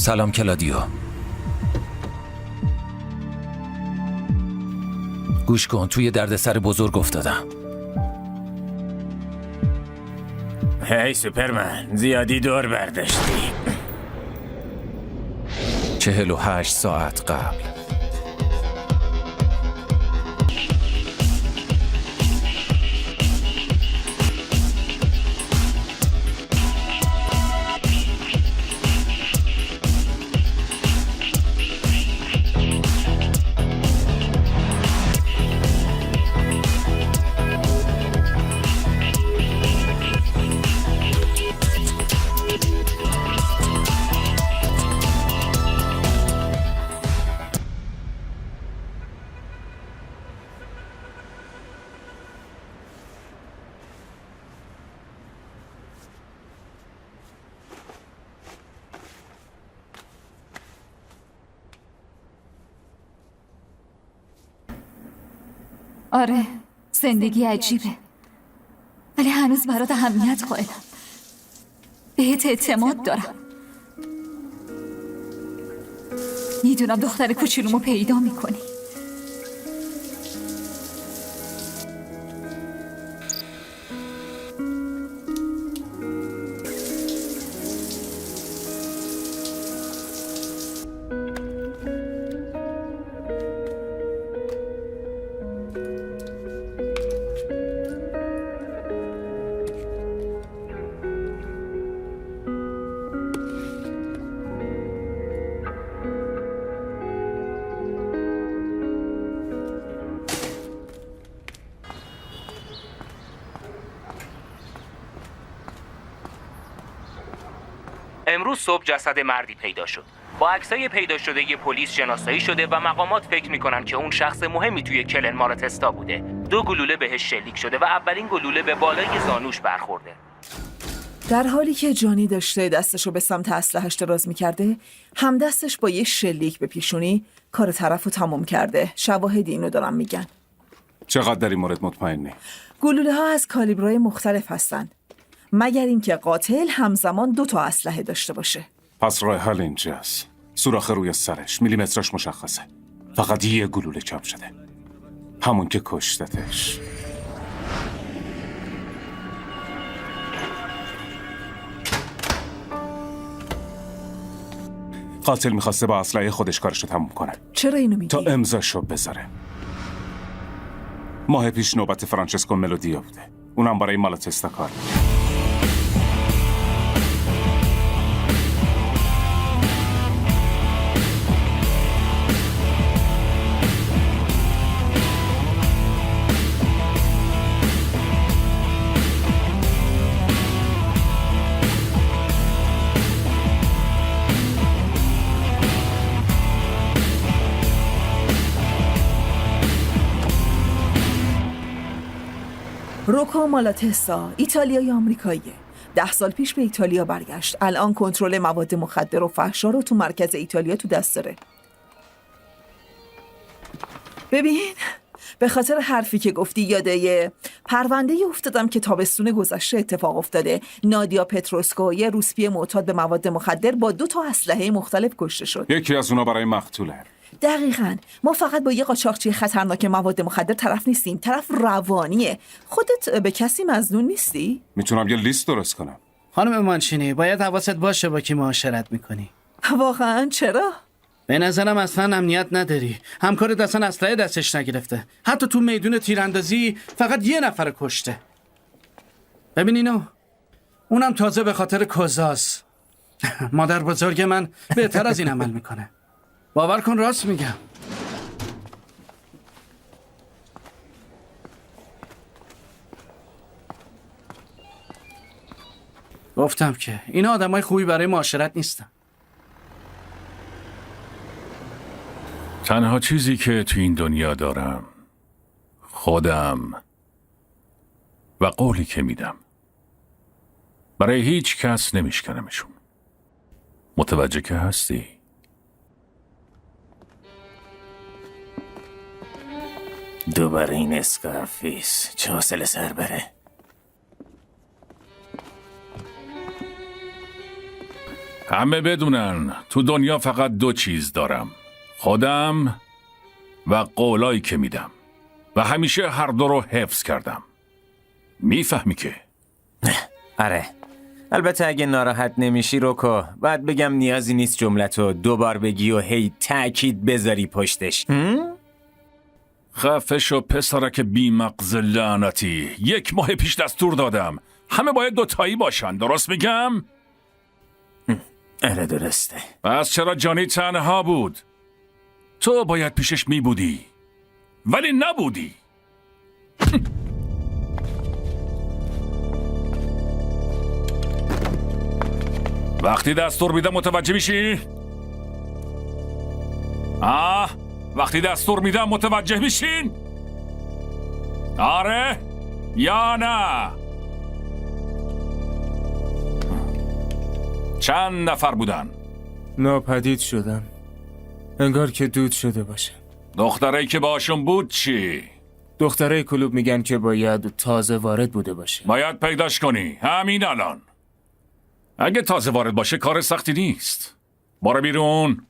سلام کلادیو. گوش کن، توی دردسر بزرگ افتادم. هی سوپرمن، زیادی دور برداشتی. 48 ساعت قبل. آره، زندگی عجیبه، ولی هنوز برات اهمیت قائلم. بهت اعتماد دارم. میدونم دختر کوچولومو پیدا میکنی. امروز صبح جسد مردی پیدا شد. با عکسای پیدا شده پلیس شناسایی شده و مقامات فکر میکنن که اون شخص مهمی توی کلن ماراتستا بوده. 2 گلوله بهش شلیک شده و اولین گلوله به بالای زانوش برخورده. در حالی که جانی داشته دستشو به سمت اسلحه‌اش دراز می‌کرده، هم دستش با یه شلیک به پیشونی کار طرفو تموم کرده. شواهدی اینو دارن میگن. چقدر در این مورد مطمئنی؟ گلوله‌ها از کالیبرهای مختلف هستن، مگر اینکه قاتل همزمان 2 تا اسلحه داشته باشه. پس راه حل اینجاست. سوراخ روی سرش، میلیمترش مشخصه. فقط 1 گلوله کم شده، همون که کشتتش. قاتل میخواسته با اسلحه خودش کارشو تموم کنه. چرا اینو میگی؟ تا امضاشو بذاره. ماه پیش نوبت فرانچسکو ملودیا بوده، اونم برای مالاتستا کار میکنه. روکو مالاتستا ایتالیایی آمریکاییه. 10 سال پیش به ایتالیا برگشت. الان کنترل مواد مخدر و فحشا رو تو مرکز ایتالیا تو دست داره. ببین، به خاطر حرفی که گفتی یاده یه پرونده افتادم که تابستون گذشته اتفاق افتاده. نادیا پتروسکو، یه روسپی معتاد به مواد مخدر، با 2 تا اسلحه مختلف کشته شد. یکی از اونا برای مقتوله. دقیقاً. ما فقط با یه قاچاقچی خطرناک مواد مخدر طرف نیستیم، طرف روانیه. خودت به کسی مظنون نیستی؟ میتونم یه لیست درست کنم. خانم مانچینی، باید حواست باشه با کی معاشرت میکنی. واقعاً چرا؟ به نظرم اصلا امنیت نداری. همکارت اصلا اسلحه دستش نگرفته. حتی تو میدون تیراندازی فقط 1 نفر کشته. ببین اینو، اونم تازه به خاطر کوزاس. مادر بزرگ من بهتر از این عمل میکنه. باور کن راست میگم. گفتم که اینا آدمای خوبی برای معاشرت نیستن. تنها چیزی که تو این دنیا دارم خودم و قولی که میدم. برای هیچ کس نمیشکنمشون. متوجه که هستی؟ دوباره این اسکارفیس چه حوصله سر بره. همه بدونن تو دنیا فقط 2 چیز دارم، خودم و قولایی که میدم و همیشه هر دو رو حفظ کردم. میفهمی که؟ آره. البته اگه ناراحت نمیشی روکو، باید بگم نیازی نیست جملتو 2 بار بگی و هی تأکید بذاری پشتش. خفه شو پسرک بی مغز لعنتی. 1 ماه پیش دستور دادم همه باید 2 تایی باشن، درست میگم؟ آره درسته. پس چرا جانی تنها بود؟ تو باید پیشش می بودی ولی نبودی. وقتی دستور میدم متوجه میشی؟ وقتی دستور میدم متوجه میشین؟ آره یا نه؟ چند نفر بودن؟ ناپدید شدن. انگار که دود شده باشه. دخترایی که باشون بود چی؟ دخترای کلوب میگن که باید تازه وارد بوده باشه. باید پیداش کنی همین الان. اگه تازه وارد باشه کار سختی نیست. برو بیرون.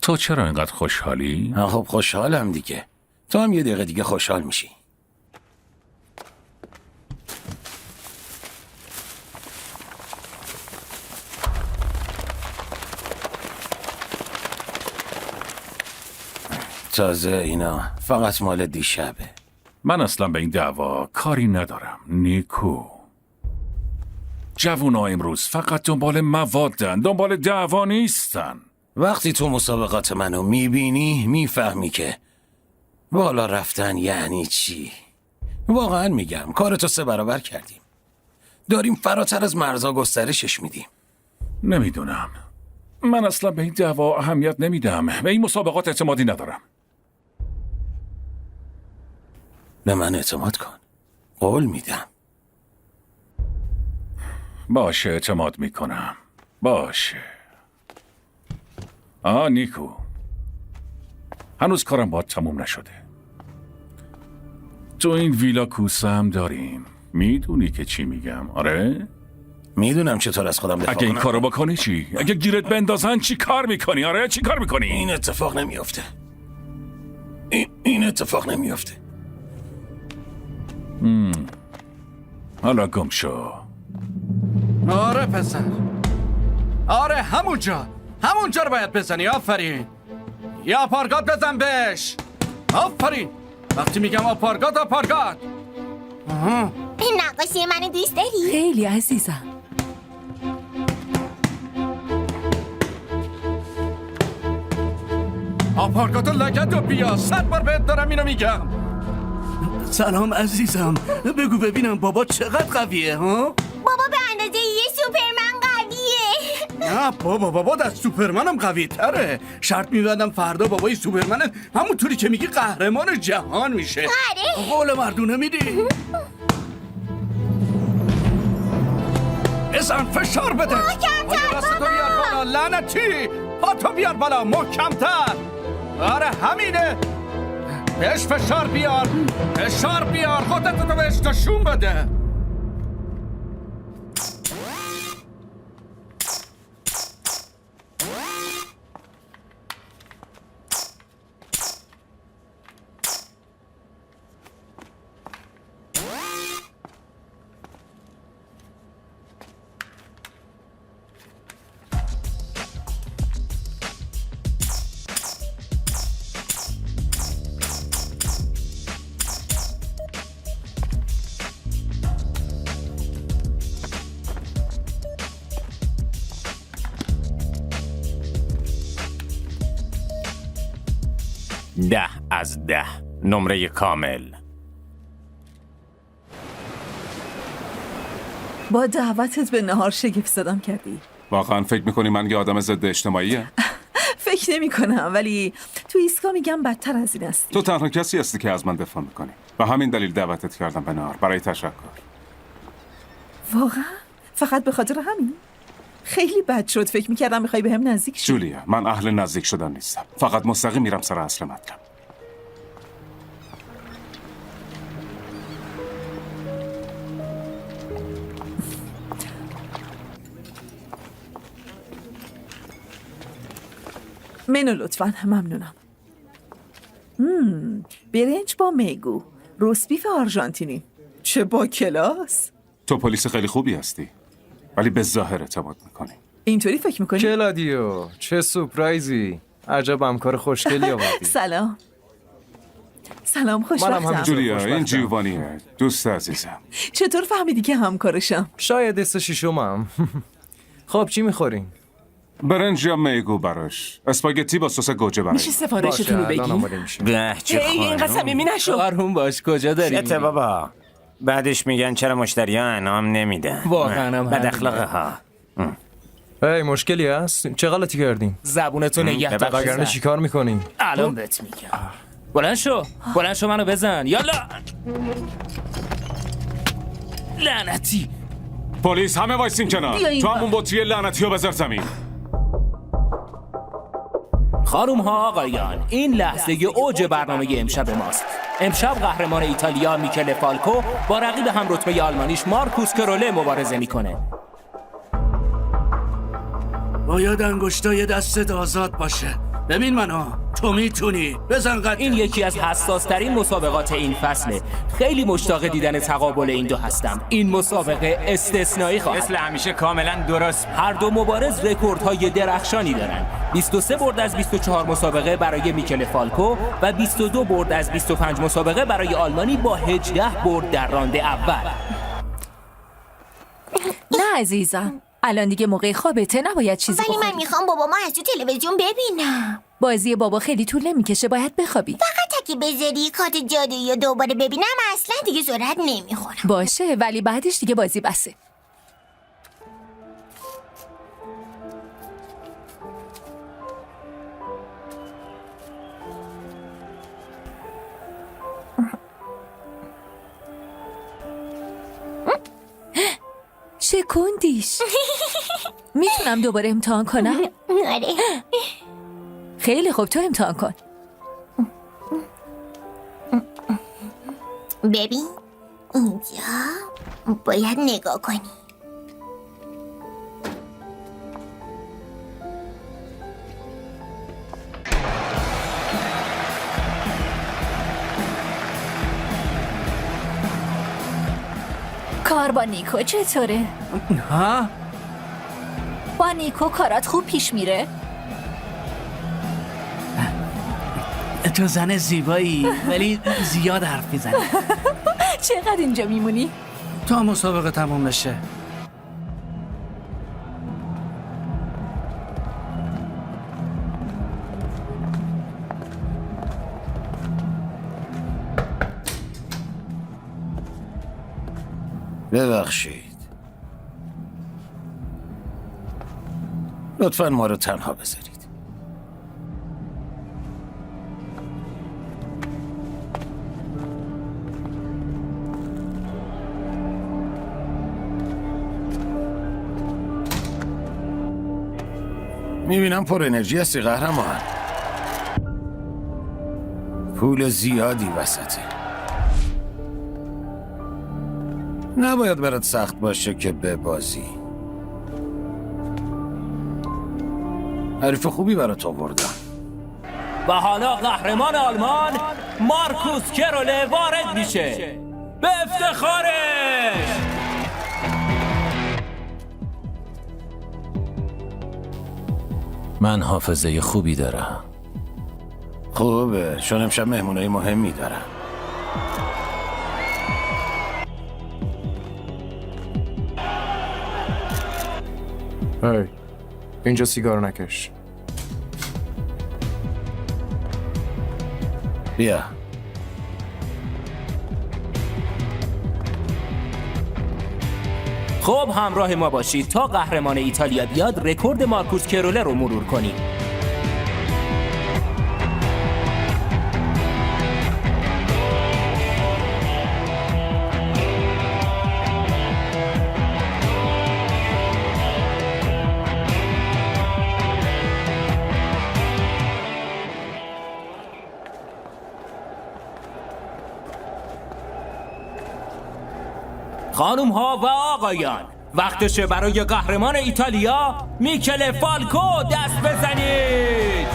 تو چرا اینقدر خوشحالی؟ خب خوشحالم دیگه. تو هم 1 دقیقه دیگه خوشحال میشی. تازه اینا فقط مال دیشبه. من اصلا به این دعوا کاری ندارم نیکو. جوونا امروز فقط دنبال موادن، دنبال دعوا نیستن. وقتی تو مسابقات منو میبینی میفهمی که بالا رفتن یعنی چی. واقعا میگم کارتو 3 برابر کردیم. داریم فراتر از مرزا گسترشش میدیم. نمیدونم. من اصلا به این دعوا اهمیت نمیدم. به این مسابقات اعتمادی ندارم. به من اعتماد کن. قول میدم. باشه اعتماد میکنم. باشه. نیکو، هنوز کارم باید تموم نشده. تو این ویلا کوسه هم داریم. میدونی که چی میگم؟ آره؟ میدونم چطور از خودم دفاع اگه این کنم. کارو بکنی چی؟ اگه گیرت بندازن چی کار میکنی؟ آره چی کار میکنی؟ این اتفاق نمیافته. این اتفاق نمیافته. حالا گم شو. آره پسر، آره همونجا رو باید بزنی. آفرین. یا آپارگات بزن بهش. آفرین. وقتی میگم آپارگات. این نقاشی منو دوست داری؟ خیلی عزیزم. آپارگاتو لگد و بیا. 100 بار بهت دارم اینو میگم. سلام عزیزم. بگو ببینم بابا چقدر قویه ها؟ بابا به اندازه یه سوپرمن قویه. نه بابا از سوپرمنم قوی تره. شرط میبندم فردا بابای سوپرمن همونطوری که میگی قهرمان جهان میشه. آره. قول مردونه میدی؟ بزن فشار بده. محکم‌تر دستتو بیار بالا لعنتی. پاتو بیار بالا محکم‌تر. آره همینه. بهش فشار بیار. خودتو بهش نشون بده. ده از 10 نمره کامل. با دعوتت به نهار شگفت زدم کردی. واقعا فکر میکنی من یه آدم ضد اجتماعیه؟ فکر نمی کنم، ولی تو ایستگاه میگم بدتر از این هستی. تو تنها کسی هستی که از من دفاع میکنی. به همین دلیل دعوتت کردم به نهار، برای تشکر. واقعا؟ فقط به خاطر همین؟ خیلی بد شد. فکر میکردم میخوای به هم نزدیک شی. جولیا، من اهل نزدیک شدن نیستم. فقط مستقیم میرم سر اصل مطلب. منو لطفا. ممنونم. برنج با میگو، روسبیف آرژانتینی. چه با کلاس. تو پلیس خیلی خوبی هستی، ولی به ظاهر اعتماد میکنی. اینطوری فکر میکنی؟ کلادیو چه سورپرایزی. عجب همکار خوشگلی آوردی. سلام. سلام، منم خوشبختم. همینجوری. جولیا، این خوشبختم. جیوانیه، دوست عزیزم. چطور فهمیدی که همکارشم؟ شاید دست شیشمم. خب چی میخورین؟ برنج یا میگو براش، اسپاگتی با سس گوجه برای. میشه سفارشتون رو بگی؟ به چه اینقدر صمیمی نشو. آروم باش، کجا داری میری؟ بابا بعدش میگن چرا مشتری ها انعام نمیدن. واقعا هم بد اخلاقه ها. هی مشکلی هست؟ چه غلطی کردیم؟ زبونتو نگه دار. وگرنه چی کار میکنیم؟ الان بهت میگم. بلند شو منو بزن. یالا. لعنتی. پلیس همه وایسین کنار. بیا این تو ور. همون بطری لعنتی رو بذار زمین. خانوم ها آقایان، این لحظه اوج برنامه امشب ماست. امشب قهرمان ایتالیا میکل فالکو با رقیب هم رتبه آلمانیش مارکوس کروله مبارزه میکنه. باید انگشتای دستت آزاد باشه. ببین منو، تو میتونی. بزن قد. این یکی از حساس ترین مسابقات این فصله. خیلی مشتاق دیدن تقابل این دو هستم. این مسابقه استثنایی خواهد. مثل همیشه کاملا درست. هر دو مبارز رکوردهای درخشانی دارن. 23 برد از 24 مسابقه برای میکل فالکو و 22 برد از 25 مسابقه برای آلمانی با 18 برد در راند اول. نه عزیزم، الان دیگه موقع خوابته، نباید چیزی ولی بخوری. من میخوام بابامو از تو تلویزیون ببینم. بازی بابا خیلی طول نمیکشه، باید بخوابی. فقط اگه بذاری کارت جادویی رو دوباره ببینم اصلا دیگه جرئت نمیخورم. باشه، ولی بعدش دیگه بازی بسه. شکوندیش. میتونم دوباره امتحان کنم؟ آره. خیلی خوب، تو امتحان کن. ببین اینجا باید نگاه کنی. کار با نیکو چطوره؟ ها؟ با نیکو کارات خوب پیش میره؟ تو زن زیبایی ولی زیاد حرف میزنی. چقدر اینجا میمونی؟ تا مسابقه تموم بشه. ببخشید، لطفاً ما رو تنها بذارید. میبینم پر انرژی هستی قهرمان. پول زیادی وسطه. نباید برات سخت باشه که ببازی. حریف خوبی برات آوردم. و حالا قهرمان آلمان مارکوس کروله وارد میشه. به افتخارش! من حافظه خوبی دارم. خوبه، چون امشب مهمونای مهمی دارم. هی اینجا سیگار نکش. بیا. خب همراه ما باشید تا قهرمان ایتالیا بیاد رکورد مارکوس کروله رو مرور کنیم. خانوم ها و آقایان، وقتشه برای قهرمان ایتالیا میکل فالکو دست بزنید.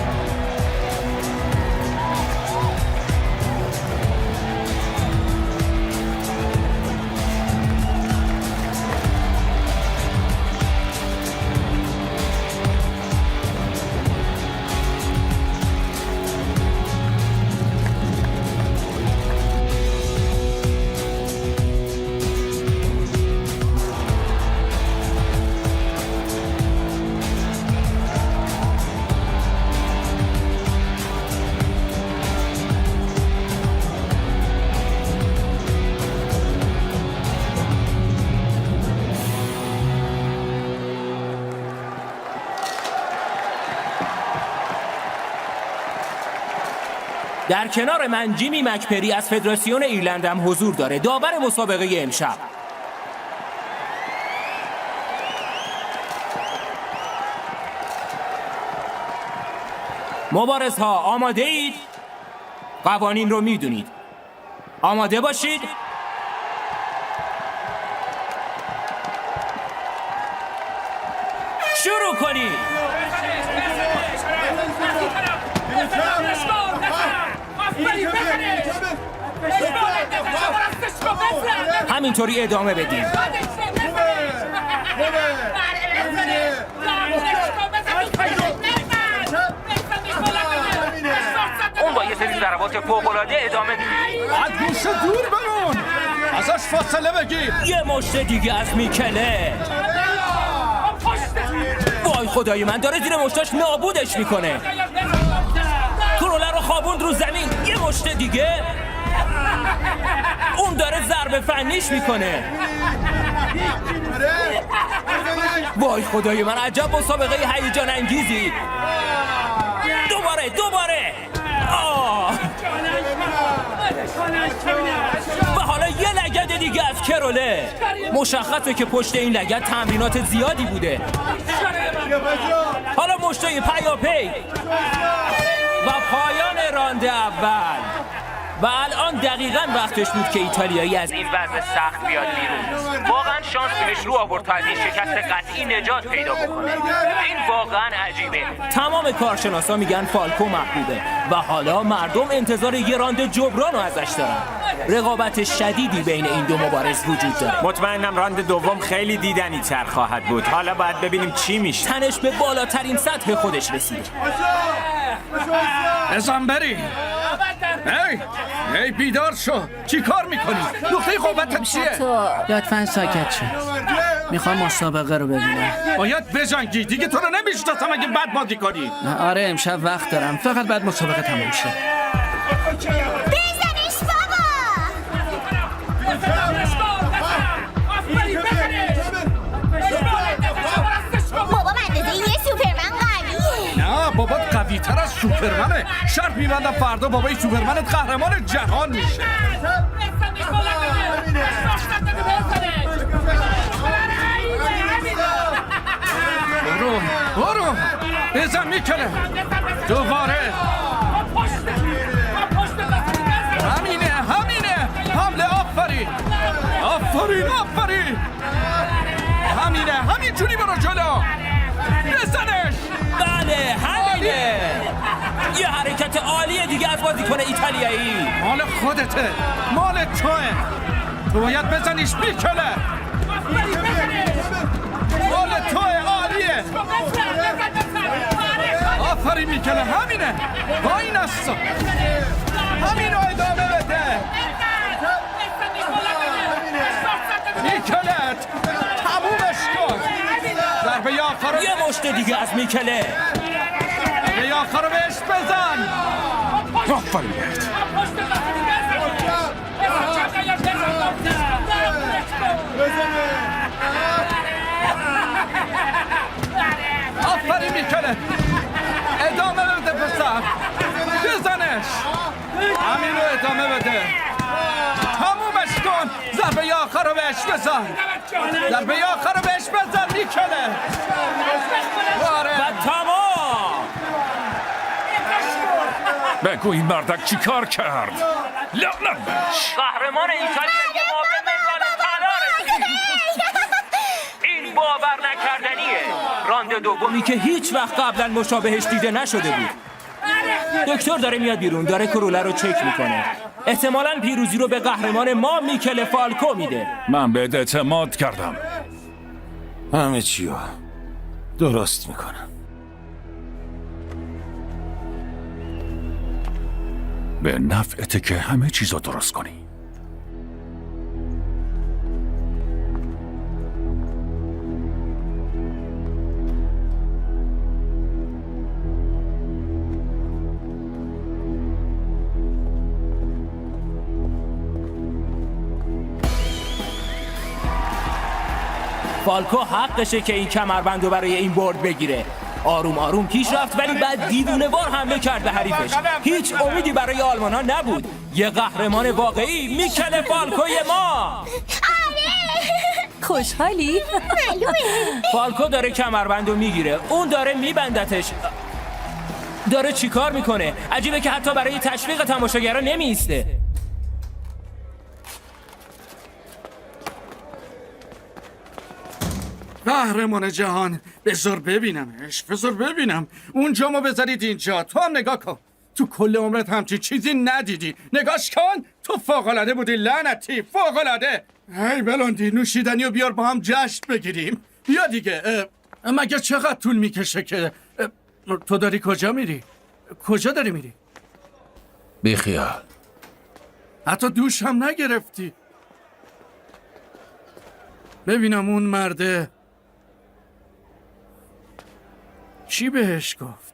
در کنار من جیمی مکپری از فدراسیون ایرلند هم حضور داره، داور مسابقه امشب. مبارزها آماده اید؟ قوانین رو میدونید. آماده باشید؟ شروع کنید. همینطوری ادامه بدید. اون با یه سری ضربات فوق‌العاده ادامه میده. از گوش دور بمون، ازش فاصله بگیر. یه مشت دیگه از میکله. وای خدای من، داره زیر مشتاش نابودش میکنه. کرولر رو خوابوند رو زمین. یه مشت دیگه. اون داره ضربه فنیش میکنه. وای خدای من، عجب مسابقه هیجان انگیزی. دوباره و حالا یه لگد دیگه از کروله. مشخصه که پشت این لگد تمرینات زیادی بوده. حالا مشتای پیاپی و پایان راند اول. و الان دقیقاً وقتش بود که ایتالیایی از این وضع سخت بیاد بیرون. واقعاً شانس بهش رو آورد تا از این شکست قطعی نجات پیدا بکنه. این واقعاً عجیبه. تمام کارشناسا میگن فالکو محبوبه و حالا مردم انتظار یه راند جبران رو ازش دارن. رقابت شدیدی بین این دو مبارز وجود داره. مطمئنم راند دوم خیلی دیدنی تر خواهد بود. حالا باید ببینیم چی میشه. تنش به بالاترین سطح خودش رسیده. ازنبری، ای بیدار شو. چی کار میکنی؟ نقطه قوتت چیه؟ لطفاً ساکت شو. میخوام مسابقه رو ببینم. باید بجنگی. دیگه تو رو نمیشناسم اگه بد بازی کنی. آره امشب وقت دارم، فقط بعد مسابقه تموم شه. بزنش بابا. بابا اندازه یه سوپرمن قویه. نه بابات قوی تر از سوپرمنه. شرط میبندم فردا بابای سوپرمنت قهرمان جهان میشه. برو بزن میکنه. دوباره. همینه. حمله. آفرین. همینه. همینجوری برو جلو. بزنش. بله همینه. یه حرکت عالیه دیگه از بازیکن ایتالیایی. مال خودته، مال توه. تو باید بزنیش میکنه. مال توه. عالیه. آفرین میکنه. همینه. وای نسا. همینو ادامه بده. میکنت تمومش کن. ضربه آخر. یه مشت دیگه از میکله. ضربه آخر رو بهش بزن. آفرین بهت. آفرین میکنه. ادامه بده پسر. بزنش. همینو ادامه بده. تمومش کن. ضربه آخر رو بهش بزن. میکنه. و تمام. بگو این مردک چی کار کرد؟ لعنت بهش. قهرمان ایتالیا ما به مدال طلا رسید. این باور نکردنیه. راند دومی که هیچ وقت قبلا مشابهش دیده نشده بود. دکتر داره میاد بیرون، داره کرولر رو چک میکنه. احتمالاً پیروزی رو به قهرمان ما میکل فالکو میده. من بهت اعتماد کردم. همه چیو درست میکنم. به نفعته که همه چیزو درست کنی. فالکو حقشه که این کمربند رو برای این برد بگیره. آروم آروم پیش رفت ولی بعد دیوونه وار حمله کرد به حریفش. هیچ امیدی برای آلمان ها نبود. یه قهرمان واقعی، میکل فالکوی ما. خوشحالی؟ فالکو داره کمربندو میگیره، اون داره میبندتش. داره چیکار میکنه؟ عجیبه که حتی برای تشویق تماشاگرها نمیایسته. قهرمان جهان، بذار ببینمش، بذار ببینم. اونجا ما بذارید اینجا. تو هم نگاه کن. تو کل عمرت همچی چیزی ندیدی. نگاش کن. تو فوق‌العاده بودی لعنتی، فوق‌العاده. هی بلوندی، نوشیدنی و بیار با هم جشن بگیریم. بیا دیگه. مگه چقدر طول میکشه که تو داری کجا میری؟ کجا داری میری؟ بیخیال. حتی دوش هم نگرفتی. ببینم اون مرده چی بهش گفت؟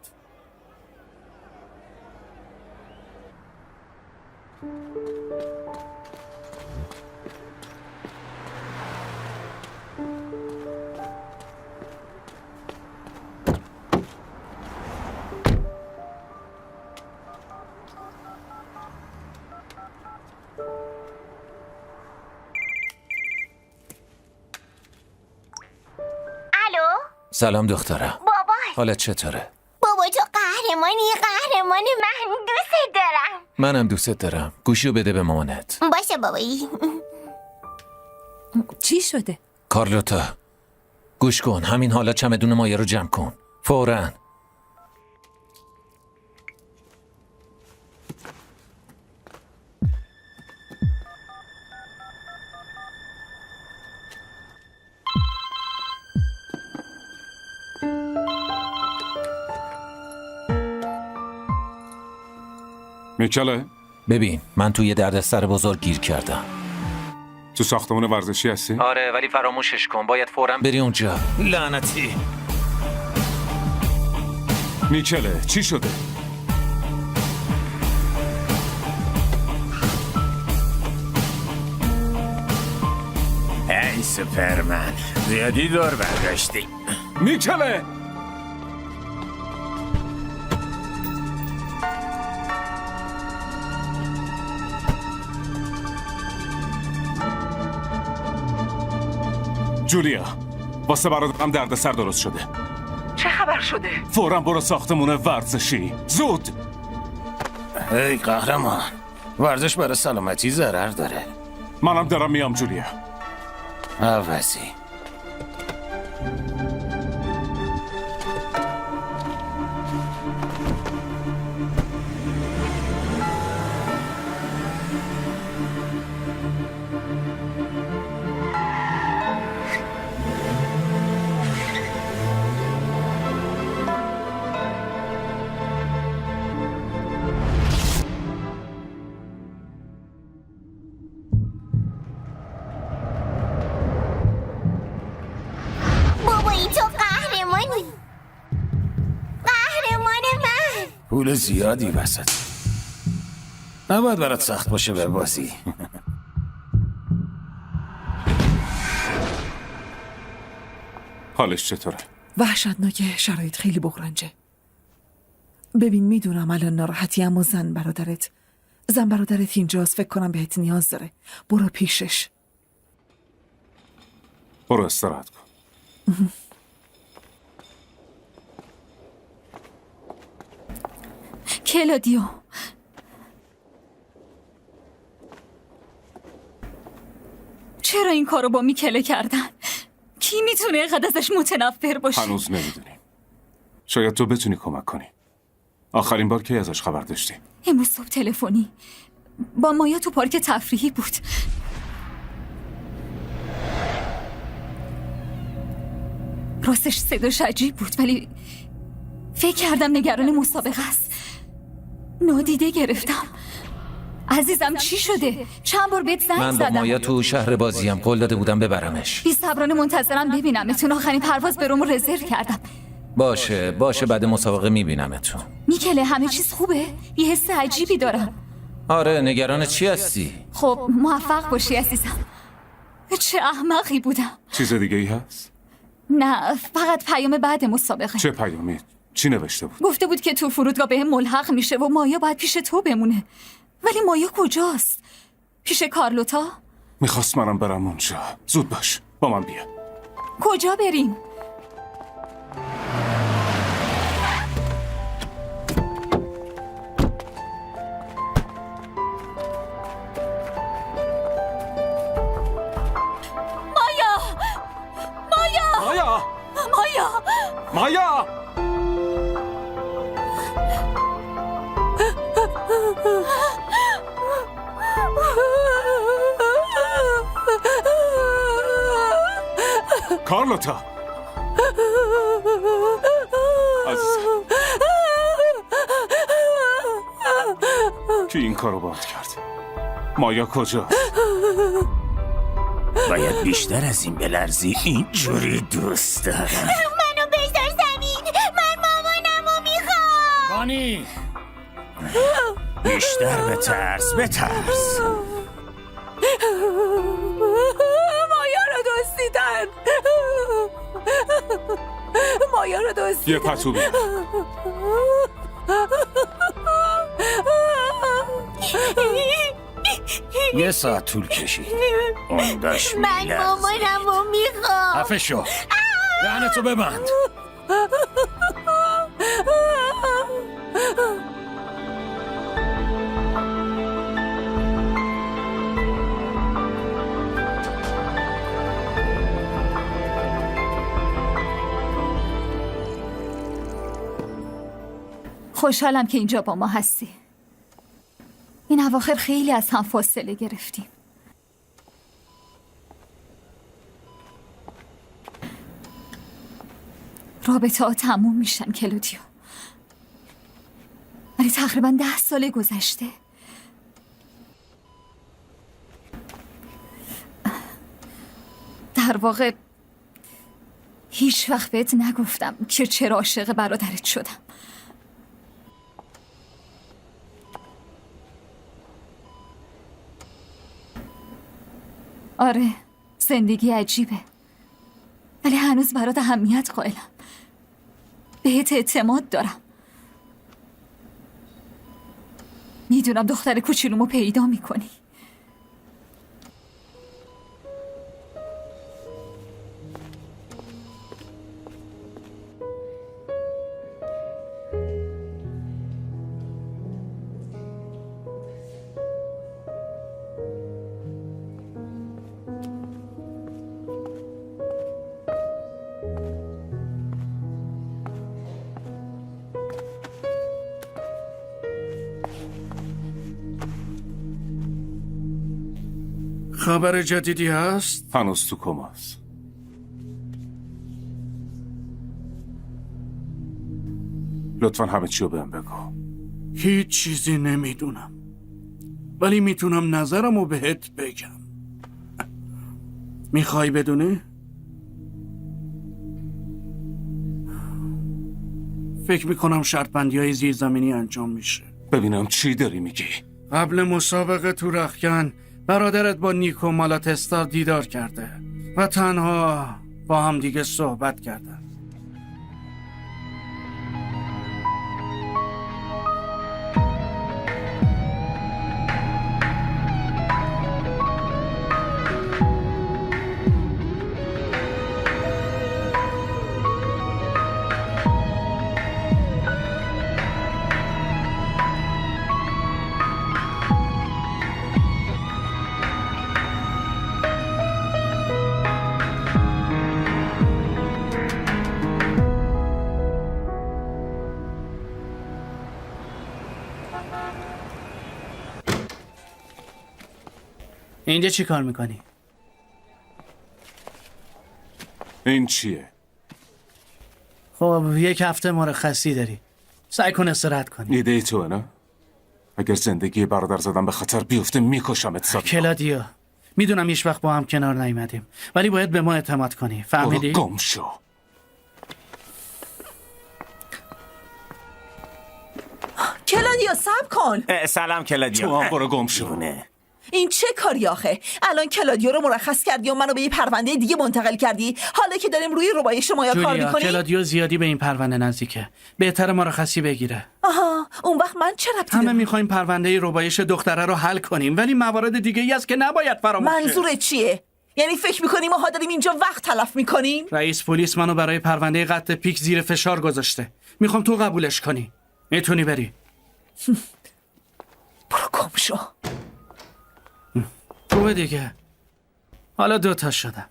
سلام دخترم. بابا حالت چطوره؟ بابا تو قهرمان من دوست دارم. منم دوست دارم. گوشیو بده به مامانت. باشه بابایی. چی شده؟ کارلوتا گوش کن، همین حالا چمدون مایه رو جمع کن فوراً. میکله؟ ببین من توی دردسر بزرگ گیر کردم. تو ساختمون ورزشی هستی؟ آره ولی فراموشش کن، باید فوراً بری اونجا. لعنتی. میکله چی شده؟ ای سوپرمن، زیادی دور برداشتی. میکله! جولیا، واسه برادرم دردسر درست شده. چه خبر شده؟ فوراً برو ساختمون ورزشی، زود! ای قهرمان، ورزش برای سلامتی ضرر داره. منم دارم میام جولیا. عوضی. پول زیادی وسط. نباید برات سخت باشه به بازی. حالش چطوره؟ وحشتناکه، شرایط خیلی بغرنجه. ببین میدونم الان ناراحتی، اما زن برادرت اینجاست، فکر کنم بهت نیاز داره. برو پیشش. برو استراحت کن. کلادیو، چرا این کارو با میکله کردن؟ کی میتونه اینقدر ازش متنفر باشه؟ هنوز نمیدونیم. شاید تو بتونی کمک کنی. آخرین بار کی ازش خبر داشتی؟ امروز صبح تلفنی با مایا تو پارک تفریحی بود. راستش صداش عجیب بود ولی فکر کردم نگران مسابقه است. نادیده گرفتم. عزیزم چی شده؟ چند بار بهت زنگ من با زدم. مایا تو شهر بازیم، قول داده بودم ببرمش. بی صبرانه منتظرم ببینمتون. آخرین پرواز به رومو رزرو کردم. باشه بعد مسابقه میبینمتون. میکله همه چیز خوبه؟ یه حس عجیبی دارم. آره نگران چی هستی؟ خب موفق باشی عزیزم. چه احمقی بودم. چیز دیگه ای هست؟ نه، فقط پیام بعد مسابقه. چه پیامی؟ چی نوشته بود؟ گفته بود که تو فرودگاه بهم ملحق میشه و مایا باید پیش تو بمونه. ولی مایا کجاست؟ پیش کارلوتا؟ میخواست منم برم اونجا. زود باش، با من بیا. کجا بریم؟ مایا! کارلوتا عزیزم، کی این کارو باید کرد؟ مایا کجاست؟ باید بیشتر از این بلرزی. اینجوری دوست دارم. منو بذار زمین. من مامانمو میخوام. بانی بیشتر بترس. مایا رو دزدیدن. یه پتو بیار. یه ساعت طول کشید. اون داشت من مامانمو میخوام. خفه شو. دهنتو ببند. خوشحالم که اینجا با ما هستی. این اواخر خیلی از هم فاصله گرفتیم. رابطه ها تموم میشن کلودیو. ولی تقریبا 10 سال گذشته. در واقع هیچ وقت بهت نگفتم که چرا عاشق برادرت شدم. آره، زندگی عجیبه، ولی هنوز برات اهمیت قائلم. بهت اعتماد دارم. میدونم دختر کوچولومو پیدا میکنی. خبر جدیدی هست؟ هنوز تو کماست. لطفا همه چی رو بهم بگو. هیچ چیزی نمیدونم، ولی میتونم نظرمو بهت بگم. میخوای بدونی؟ فکر میکنم شرط بندی های زیرزمینی انجام میشه. ببینم چی داری میگی؟ قبل مسابقه تو رخکن برادرت با نیکو مالاتستا دیدار کرده و تنها با هم دیگه صحبت کردن. اینجا چی کار میکنی؟ این چیه؟ خب 1 هفته مرخصی داری. سعی کن استراحت کنی. ایده ای توه نه؟ اگر زندگی برادر زدن به خطر بیفته میکشمت. صادق کلادیو، میدونم هیچ وقت با هم کنار نیومدیم، ولی باید به ما اعتماد کنی. فهمیدی؟ برو گم شو. کلادیو صبر کن. سلام کلادیو. تو هم برو گم شو. این چه کاری آخه؟ الان کلادیو رو مرخص کردی و منو به یه پرونده دیگه منتقل کردی. حالا که داریم روی ربایش مایا کار جولیا، میکنیم. کلادیو زیادی به این پرونده نزدیکه. بهتره مرخصی بگیره. آها، اون وقت من چه ربطی همه دارم؟ میخوایم پرونده ربایش دختره رو حل کنیم، ولی موارد دیگه ای است که نباید فراموش شه. منظورت چیه؟ یعنی فکر میکنیم ماها داریم اینجا وقت تلف میکنیم؟ رئیس پلیس منو برای پرونده قتل پیک زیر فشار گذاشته. میخوام تو قبولش کنی. میتونی بری. برو گم شو. خوبه دیگه. حالا 2 تا شدم.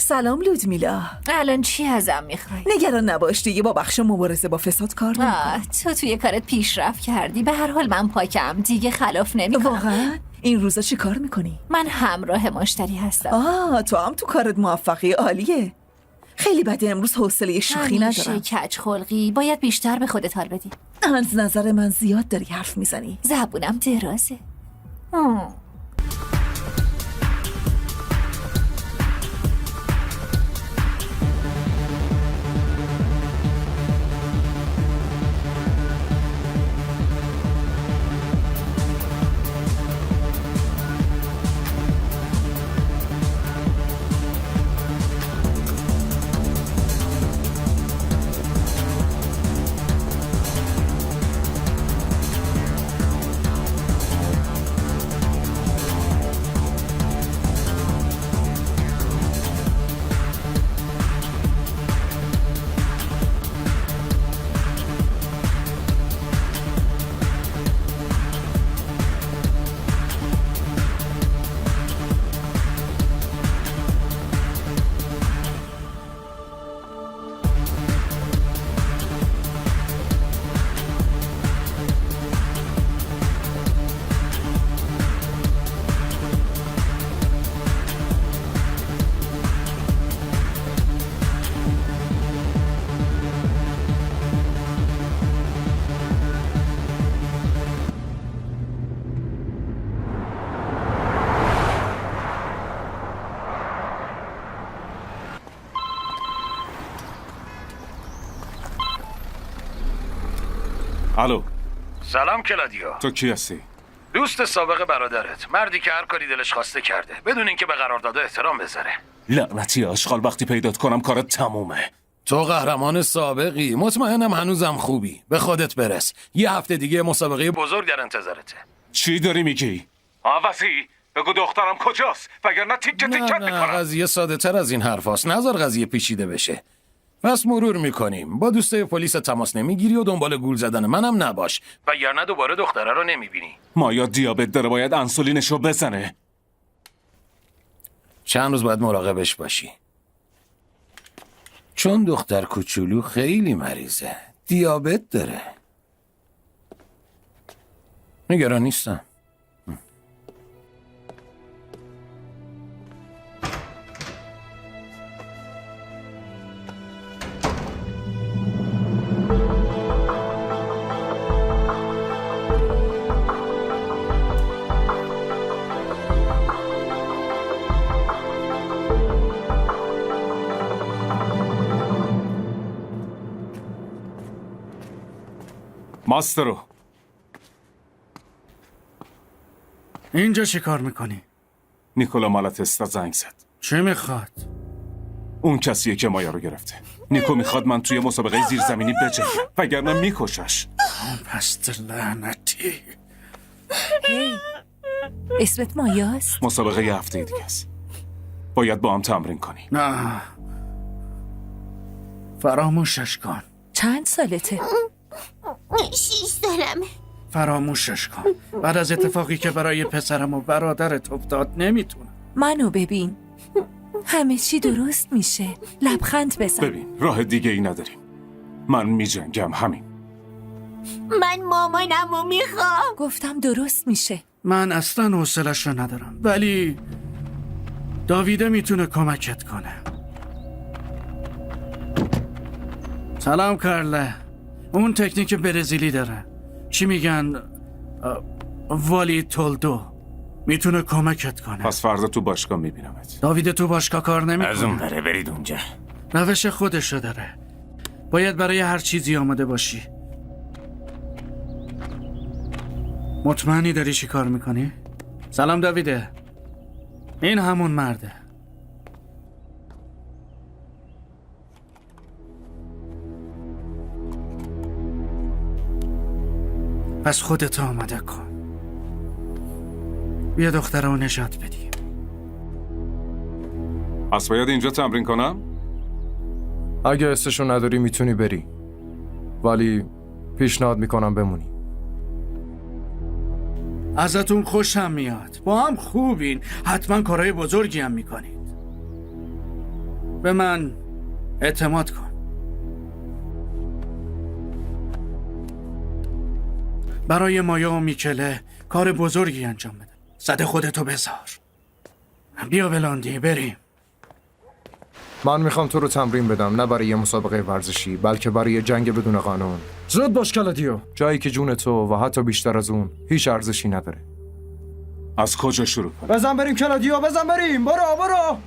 سلام لودمیلا. الان چی ازم میخوای؟ نگران نباش دیگه با بخش مبارزه با فساد کار نمی‌کنم. تو توی کارت پیشرفت کردی. به هر حال من پاکم دیگه، خلاف نمیکنم. واقعا؟ این روزا چی کار میکنی؟ من همراه مشتری هستم. تو هم تو کارت موفقی. عالیه. خیلی بده امروز حوصله شوخی ندارم. کج خلقی، باید بیشتر به خودت حال بدی. از نظر من زیاد داری حرف میزنی. زبونم درازه. الو. سلام کلادیو. تو کی هستی؟ دوست سابق برادرت، مردی که هر کاری دلش خواسته کرده بدون اینکه به قرارداد احترام بذاره. لعنتی آشغال، وقتی پیدات کنم کارت تمومه. تو قهرمان سابقی، مطمئنم هنوزم خوبی. به خودت برس. 1 هفته دیگه مسابقه بزرگ در انتظارته. چی داری میگی؟ آوازی بگو دخترم کجاست وگرنه تیکه تیکت میکنم. قضیه ساده تر از این حرف هست. نذار قضیه پیچیده بشه. پس مرور میکنیم. با دوستای پلیس تماس نمیگیری و دنبال گول زدن منم نباش، وگرنه دوباره دختره رو نمیبینی. مایا دیابت داره، باید انسولینشو بزنه. چند روز باید مراقبش باشی، چون دختر کوچولو خیلی مریضه، دیابت داره. نگران نیستم. ماسترو، اینجا چی کار میکنی؟ نیکولا مالاتستا زنگ زد. چه میخواد؟ اون کسیه که مایا رو گرفته. نیکو میخواد من توی مسابقه زیرزمینی بجنگم وگرنه میکشش. پست لعنتی. اسمت مایاست؟ مسابقه 1 هفته دیگه است. باید با هم تمرین کنی. نه، فراموشش کن. چند سالته؟ 6 سالمه. فراموشش کن. بعد از اتفاقی که برای پسرم و برادرت افتاد نمیتونم. منو ببین، همه چی درست میشه. لبخند بزن. ببین راه دیگه ای نداریم. من میجنگم، همین. من مامانمو میخوام. گفتم درست میشه. من اصلا حوصله‌اش رو ندارم، ولی داویده میتونه کمکت کنه. سلام کارله. اون تکنیک برزیلی داره. چی میگن؟ والی تولدو. میتونه کمکت کنه. پس فردا تو باشگاه میبینمت. داوید تو باشگاه کار نمیکنه. از اون بره برید اونجا. روش خودشو داره. باید برای هر چیزی آماده باشی. مطمئنی داری چی کار میکنی؟ سلام داویده. این همون مرده. پس خودت آماده کن. بیا دختر رو نجات بدیم. پس باید اینجا تمرین کنم؟ اگه حسشو نداری میتونی بری، ولی پیشنهاد میکنم بمونی. ازتون خوشم میاد. با هم خوبین. حتما کارهای بزرگی هم میکنید. به من اعتماد کن. برای مایا و میکله کار بزرگی انجام بده. صد خودتو بذار. بیا بلاندی بریم. من میخوام تو رو تمرین بدم، نه برای یه مسابقه ورزشی، بلکه برای یه جنگ بدون قانون. زود باش کلادیو. جایی که جون تو و حتی بیشتر از اون هیچ ارزشی نداره. از کجا شروع کنم؟ بزن بریم کلادیو، بزن بریم. برو.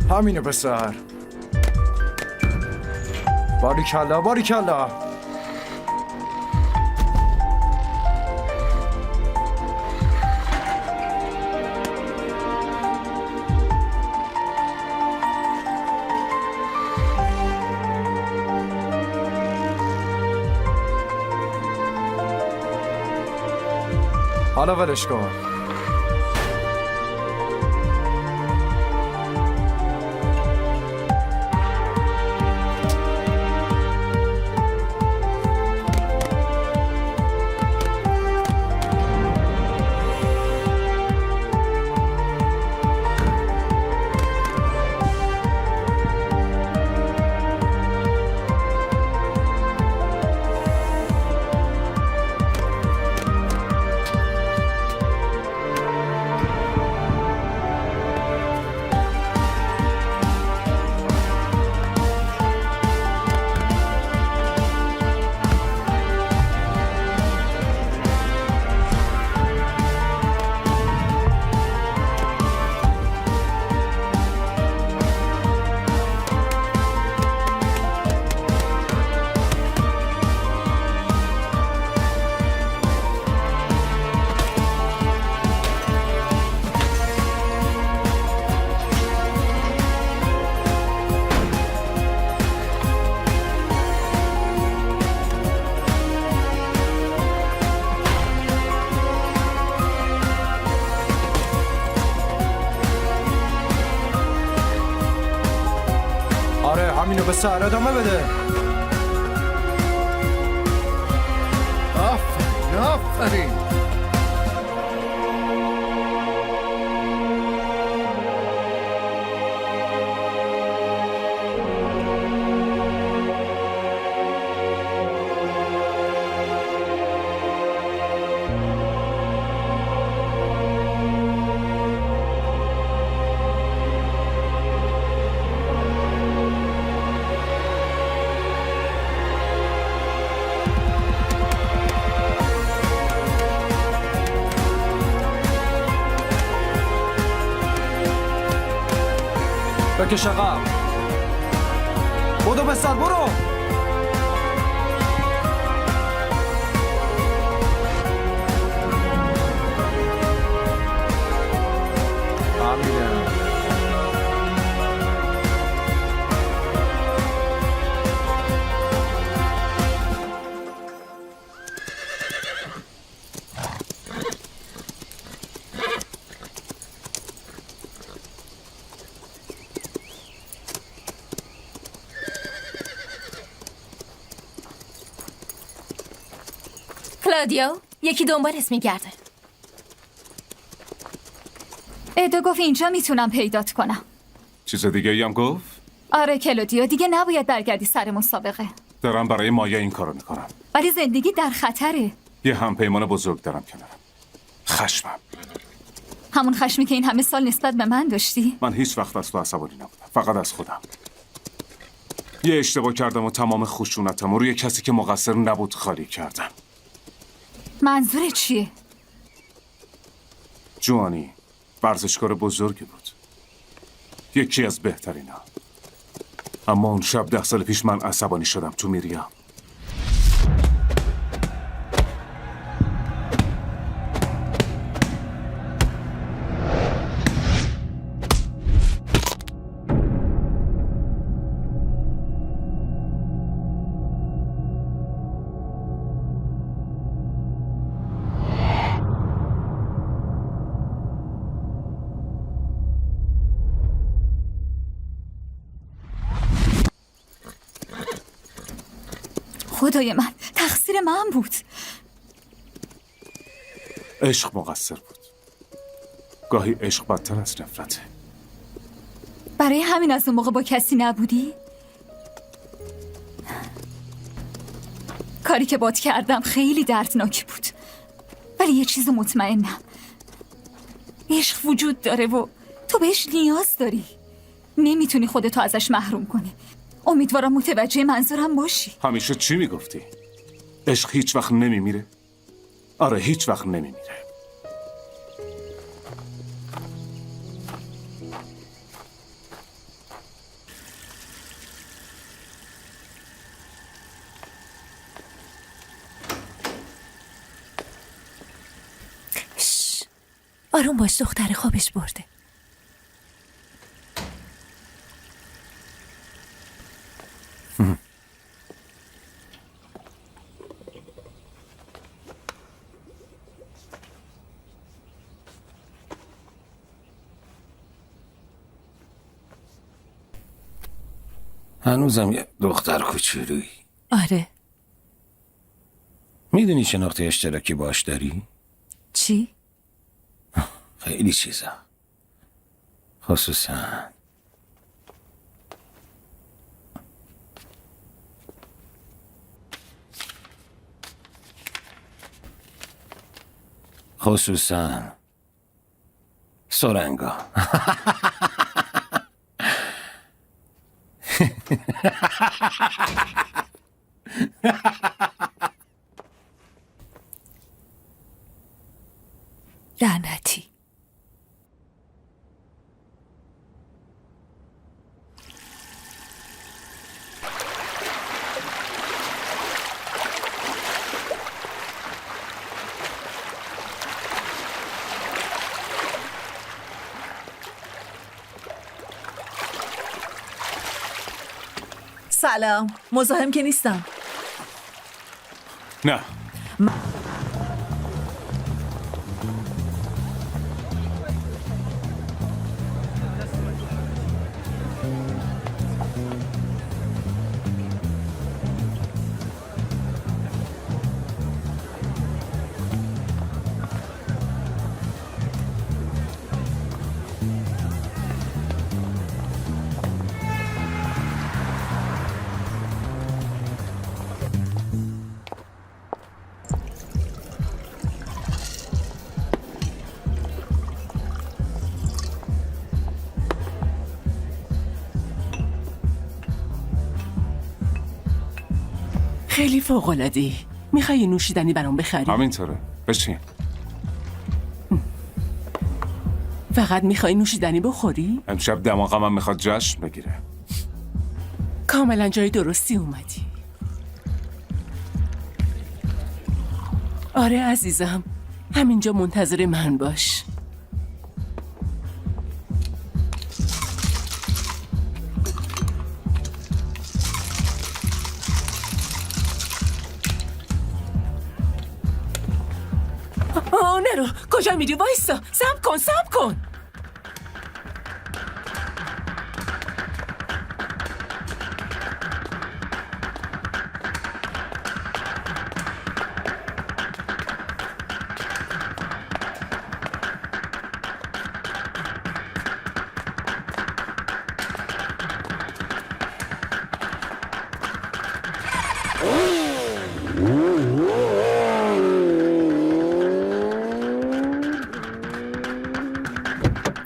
همینه پسر. باریکلا. حالا ولش کن. همینو به سر ادامه بده. آفرین. بکش عقب. بدو بسر برو. کلادیو یکی دنبالت میگرده. ادو گفت اینجا میتونم پیدات کنم. چیز دیگه هم گفت؟ آره کلادیو، دیگه نباید برگردی سر مسابقه. دارم برای مایه این کارو میکنم. ولی زندگی در خطره. یه همپیمان بزرگ دارم کنارم. خشمم. همون خشمی که این همه سال نسبت به من داشتی؟ من هیچ وقت از تو عصبانی نبودم، فقط از خودم. یه اشتباه کردم و تمام خشونتم روی کسی که مقصر نبود خالی کردم. منظورت چیه؟ جوانی ورزشکار بزرگی بود، یکی از بهترینا. اما اون شب 10 سال پیش من عصبانی شدم تو میریام. خدای من، تقصیر من بود. عشق مقصر بود. گاهی عشق بدتر از نفرته. برای همین از اون موقع با کسی نبودی؟ کاری که باد کردم خیلی دردناکی بود، ولی یه چیز مطمئنم، عشق وجود داره و تو بهش نیاز داری. نمیتونی خودتو ازش محروم کنی. امیدوارم متوجه منظورم باشی. همیشه چی میگفتی؟ عشق هیچ وقت نمیمیره؟ آره هیچ وقت نمیمیره. آروم باش، دختر خوابش برده. هنوزم یه دختر کوچولویی. آره. میدونی شناخت اشتراکی باش داری؟ چی؟ خیلی چیزا. خصوصا سرنگا. لعنتی. سلام، مزاحم که نیستم. نه. خیلی فوق‌العاده‌ای. میخوای نوشیدنی برام بخری؟ همینطوره. بشین. فقط میخوای نوشیدنی بخوری؟ امشب دماغم میخواد جشن بگیره. کاملا جای درستی اومدی. آره عزیزم، همینجا منتظر من باش. نرو، کجا میری؟ وایسا، صبر کن.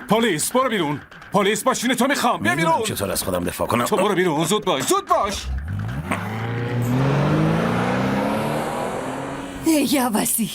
پلیس برو بیرون. پلیس ماشین تو میخوام. بیا بیرون. میدونم چطور از خودم دفاع کنم. تو برو بیرون. زود باش. زود باش. ای عوضی.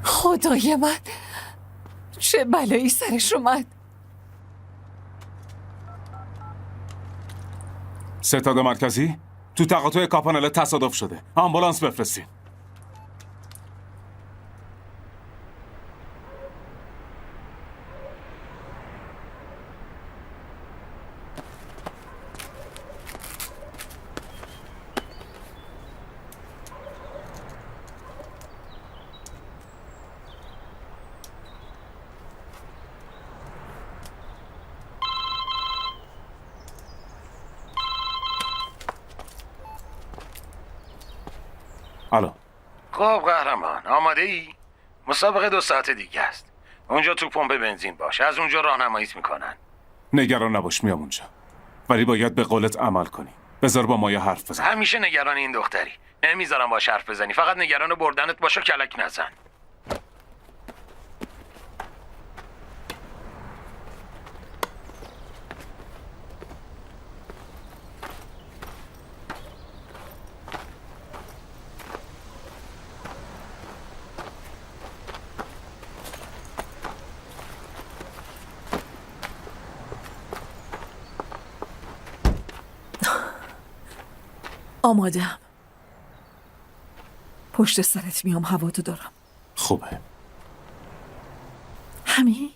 خدای من، چه بلایی سرش اومد. ستاد مرکزی تو تقاطع کاپانل تصادف شده. آمبولانس بفرستین. الو. خب قهرمان، آماده ای؟ مسابقه 2 ساعت دیگه است. اونجا تو پمپ بنزین باش. از اونجا راهنماییت میکنن. نگران نباش، میام اونجا. ولی باید به قولت عمل کنی. بذار با مایه حرف بزن. همیشه نگران این دختری. نمیذارم باش حرف بزنی. فقط نگران بردنت باش و کلک نزن. آمادم. پشت سرت میام، هوا تو دارم. خوبه. همین؟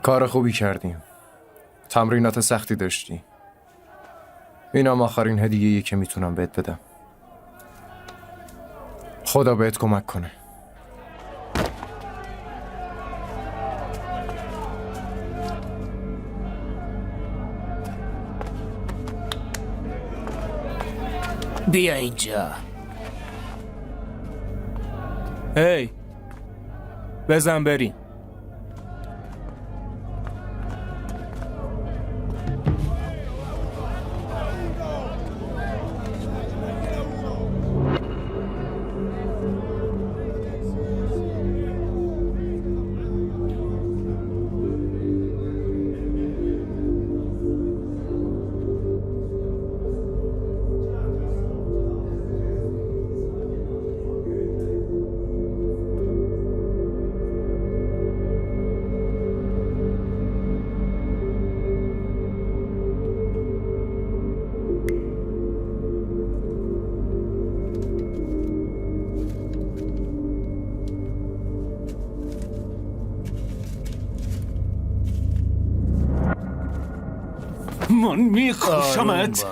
کار خوبی کردیم. تمرینات سختی داشتی. اینم آخرین هدیه‌ای که میتونم بهت بدم. خدا بهت کمک کنه. بیا اینجا. هی بزن بریم. من میخوشمت.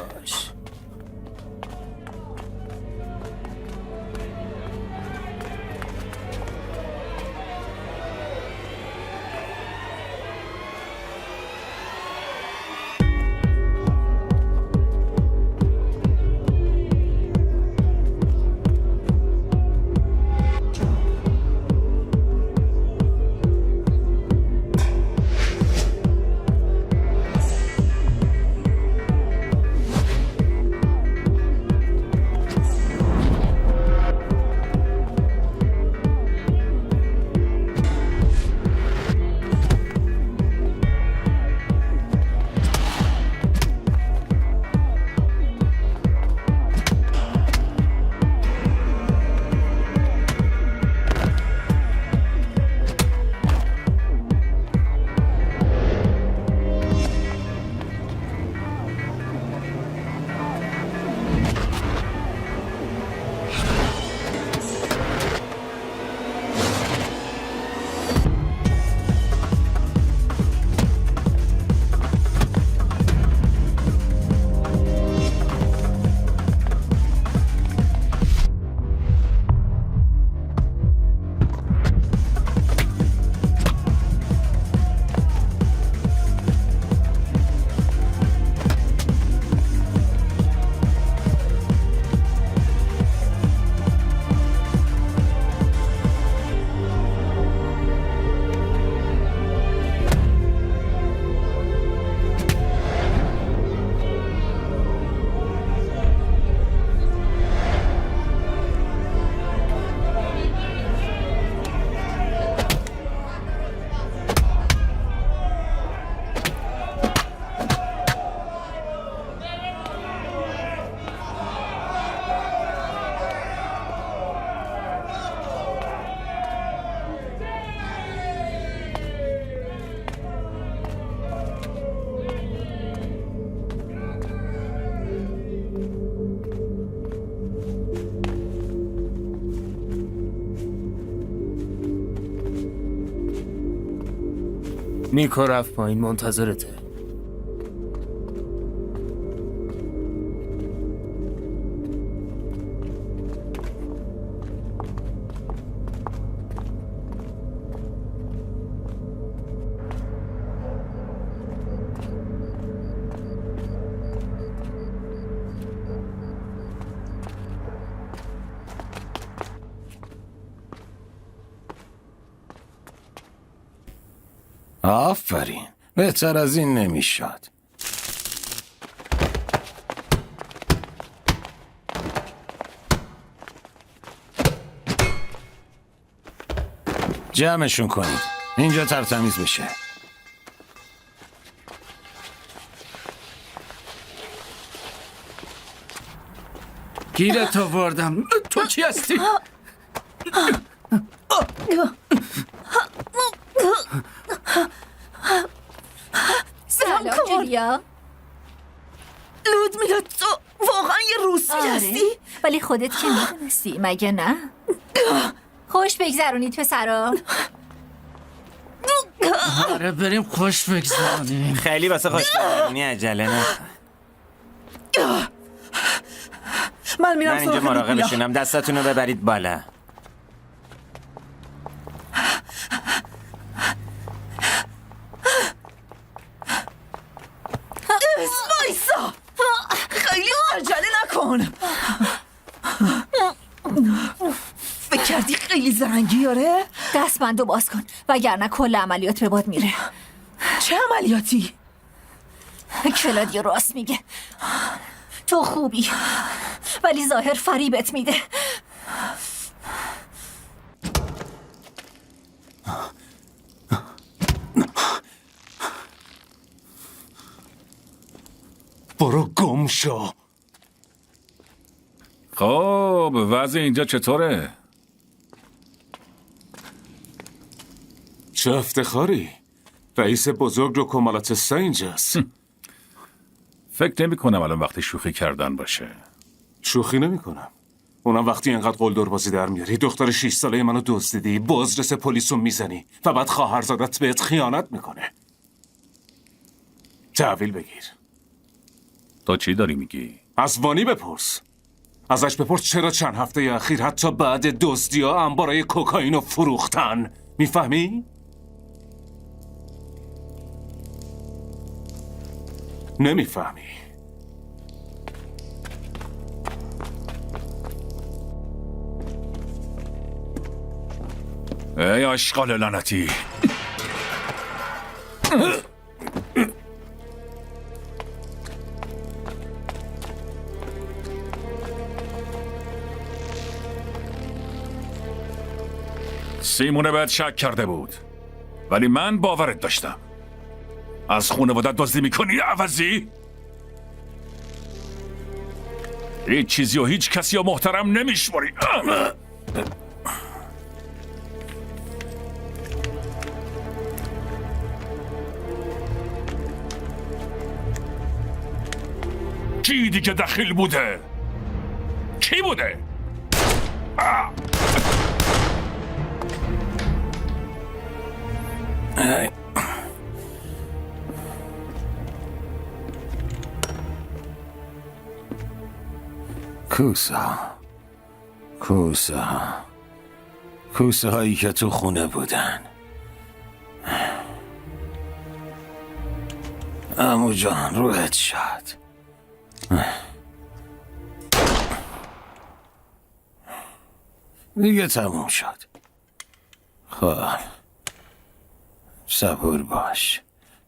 نیکو رفت پایین، منتظرته. آفرین، بهتر از این نمیشد. جمعشون کنید، اینجا ترتمیز بشه. گیرت آوردم. تو کی هستی؟ سلام جولیا. لودمیلا، تو واقعا یه روسی هستی؟ ولی خودت که میدونستی مگه نه؟ خوش بگذرونید پسرا. آره بریم خوش بگذاریم. خیلی واسه خوش بگذارونی عجله نه. من میرم من اینجا مراقبشونم. دستتونو ببرید بالا. وایسا، خیلی عجله نکن. فکر کردی خیلی زرنگی آره؟ دستبندو باز کن وگرنه کل عملیات به باد میره. چه عملیاتی؟ کلادیو راست میگه، تو خوبی ولی ظاهر فریبت میده. برو گم شو. خب وضع اینجا چطوره؟ چه افتخاری. رئیس بزرگ رو کمالاتستا اینجاست. فکر نمی کنم الان وقتی شوخی کردن باشه. شوخی نمی کنم. اونم وقتی اینقدر قلدر بازی در میاری، دختر 6 ساله منو دزدیدی، بازرس پلیسو میزنی و بعد خواهرزادت بهت خیانت میکنه. تحویل بگیر. تو چی داری میگی؟ از وانی بپرس. ازش بپرس چرا چند هفته اخیر حتی بعد دزدی‌ها انبارای کوکائینو فروختن. میفهمی؟ نمیفهمی. ای آشغال لعنتی. سیمونه بهت شک کرده بود ولی من باورت داشتم. از خانوادت دزدی میکنی عوضی؟ هیچ چیزی و هیچ کسی رو محترم نمیشماری. کی دیگه دخیل بوده؟ کی بوده؟ کوسه هایی که تو خونه بودن. عمو جان روحت شاد. دیگه تموم شد. خب صبور باش.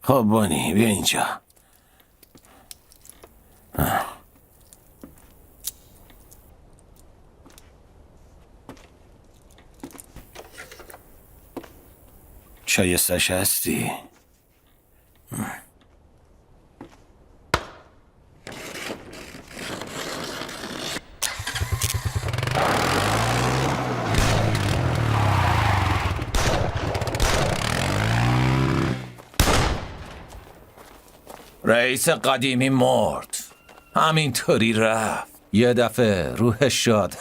خب بانی بیا اینجا. شایستش هستی؟ رئیس قدیمی مرد، همینطوری رفت. یه دفعه روحش شاد.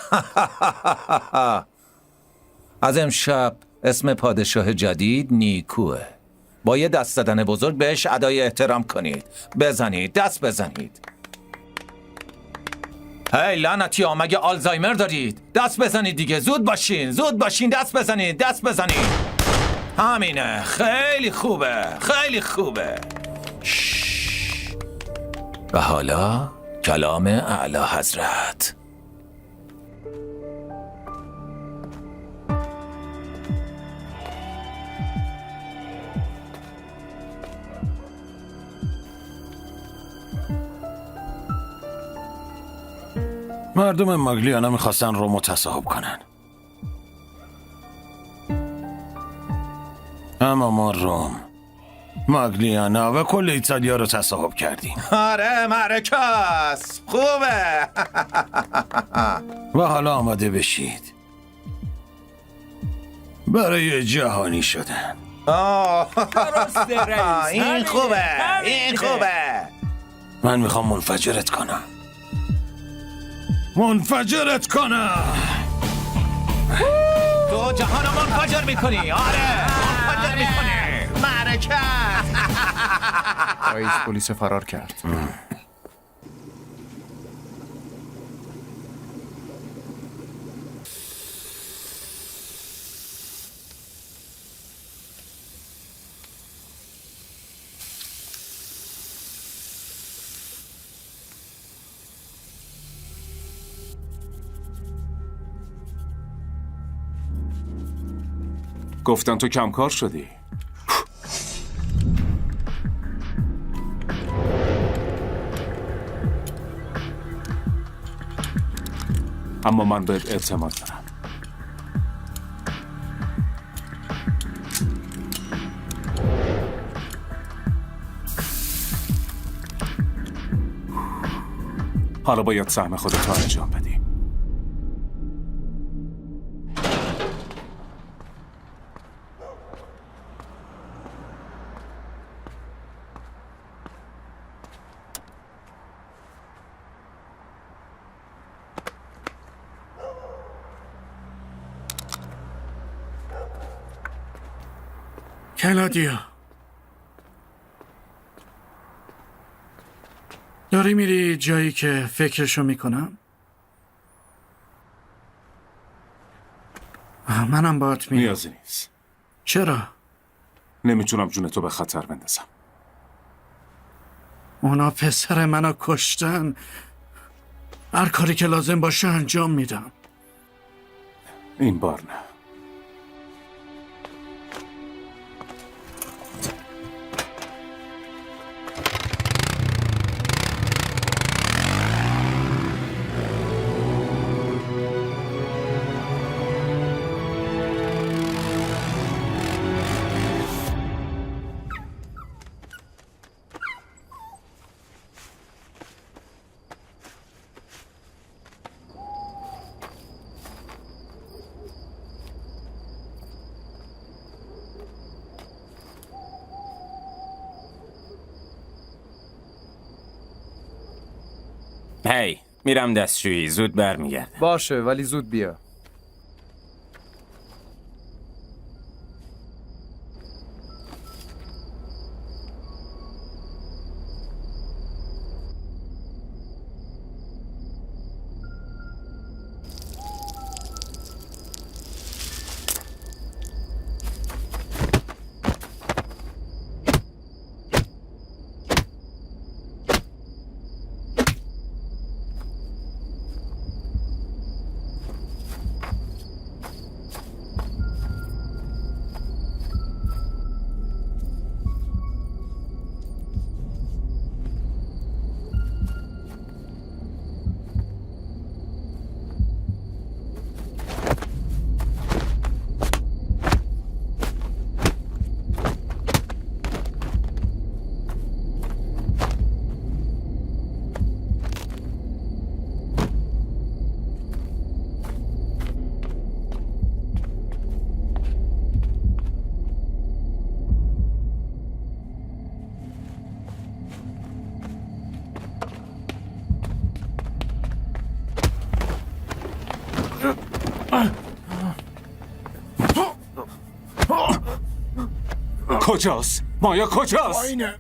از امشب اسم پادشاه جدید نیکوه. با یه دست زدن بزرگ بهش ادای احترام کنید. بزنید، دست بزنید. هی لعنتی ها، مگه آلزایمر دارید؟ دست بزنید دیگه، زود باشین، زود باشین، دست بزنید، دست بزنید. همینه، خیلی خوبه، خیلی خوبه. و حالا کلام اعلی حضرت. مردم ماگلیانا میخواستن رومو تصاحب کنن، اما ما روم، ماگلیانا و کل ایتالیا رو تصاحب کردیم. آره مرکز خوبه. و حالا آماده بشید برای جهانی شدن. این خوبه، این خوبه. من میخوام منفجرت کنم. منفجرت کنم. تو جهان رو منفجر میکنی. آره منفجر میکنی. حرکت. رئیس پلیس فرار کرد. گفتن تو کم کار شدی. اما من بهت اعتماد دارم. حالا باید سهم خودت رو انجام بدی. کلادیا، داری میری جایی که فکرشو میکنم؟ منم باهات میرم. نیازی نیست. چرا؟ نمیتونم جون تو به خطر بندازم. اونا پسر منو کشتن. هر کاری که لازم باشه انجام میدم. این بار نه. هی میرم دستشویی، زود برمیگردم. باشه ولی زود بیا. کجاست؟ مایا کجاست؟ پایینه.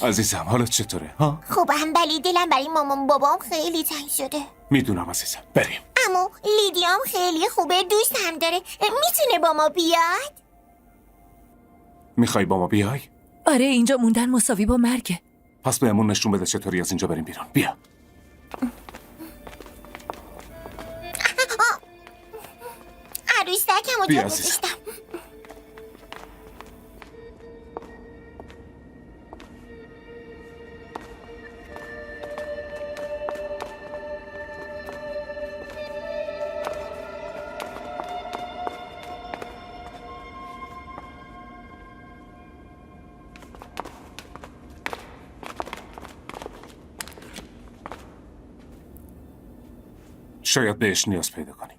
عزیزم حالت چطوره؟ ها؟ خوبم ولی دلم برای مامان بابام خیلی تنگ شده. میدونم عزیزم، بریم. امو لیدیام خیلی خوبه، دوست هم داره. میتونه با ما بیاد؟ میخوای با ما بیای؟ آره اینجا موندن مساوی با مرگه. پس بهمون نشون بده چطوری از اینجا بریم بیرون. بیا. عروسکم بیا اونجا عزیزم. گذاشتم. شاید بهش نیاز پیدا کنی.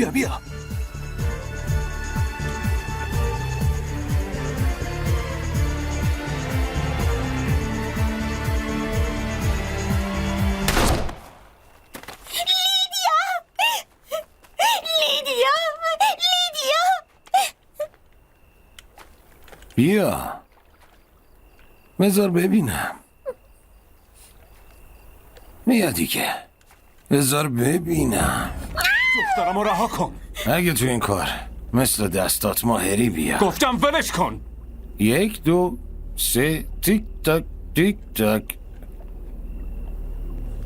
بیا. بیا بذار ببینم. بیا دیگه بذار ببینم. دخترمو رها کن. اگه تو این کار مثل دستات ماهری بیا. گفتم ولش کن. 1 2 3 تیک تاک تیک تاک.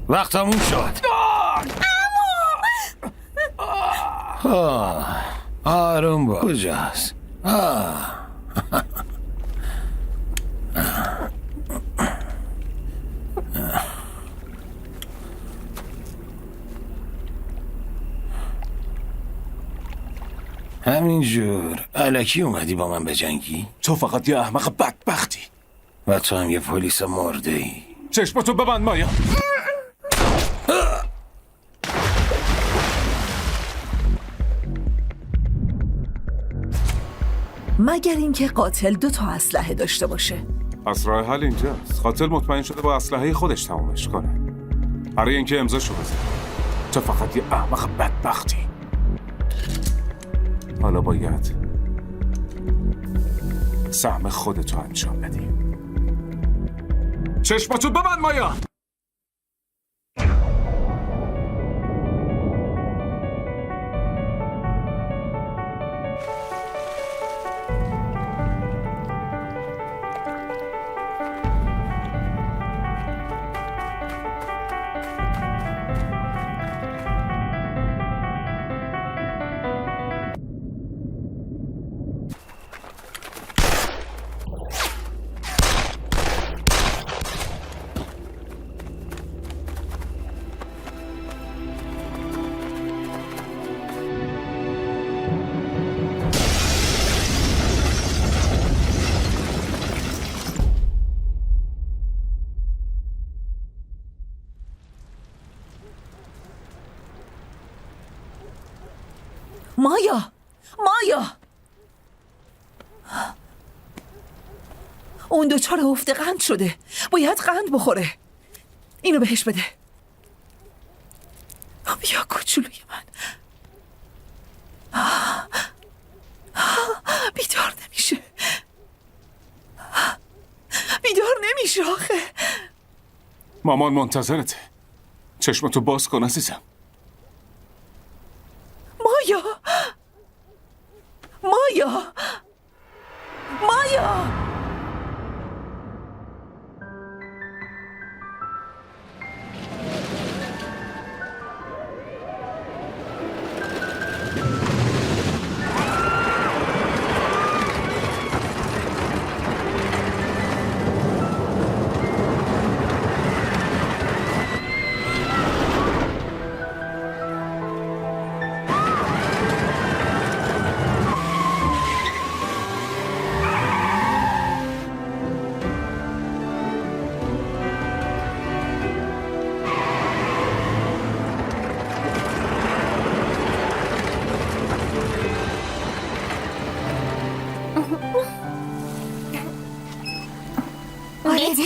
وقت تموم شد. آروم با. کجاست؟ همینجور الکی اومدی با من بجنگی؟ تو فقط یه احمق بدبختی و تو هم یه پلیس مرده ای. چشمتو ببند مایا. مگر اینکه قاتل 2 تا اسلحه داشته باشه. پس راه حل اینجاست. قاتل مطمئن شده با اسلحه خودش تمومش کنه. برای اینکه امضاشو بزنه. تو فقط یه احمق بدبختی. حالا باید سهم خودتو انجام بدی. چشماتو ببند مایا. مایا اون دچار افت قند شده. باید قند بخوره. اینو بهش بده. بیا کوچولوی من. بیدار نمیشه آخه. مامان منتظرته. چشمتو باز کن عزیزم. مایا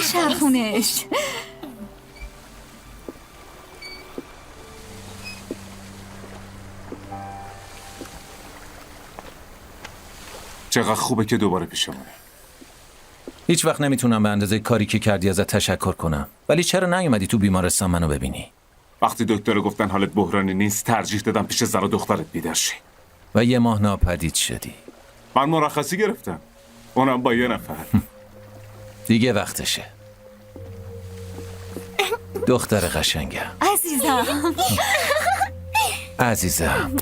بچرخونش. چقدر خوبه که دوباره پیشمونه. هیچ وقت نمیتونم به اندازه کاری که کردی ازت تشکر کنم. ولی چرا نیومدی تو بیمارستان منو ببینی؟ وقتی دکتر گفتن حالت بحرانی نیست ترجیح دادم پیش زن و دخترت بیدار شی. و یه ماه ناپدید شدی. من مرخصی گرفتم، اونم با یه نفر. دیگه وقتشه. دختر قشنگم. عزیزم. عزیزم.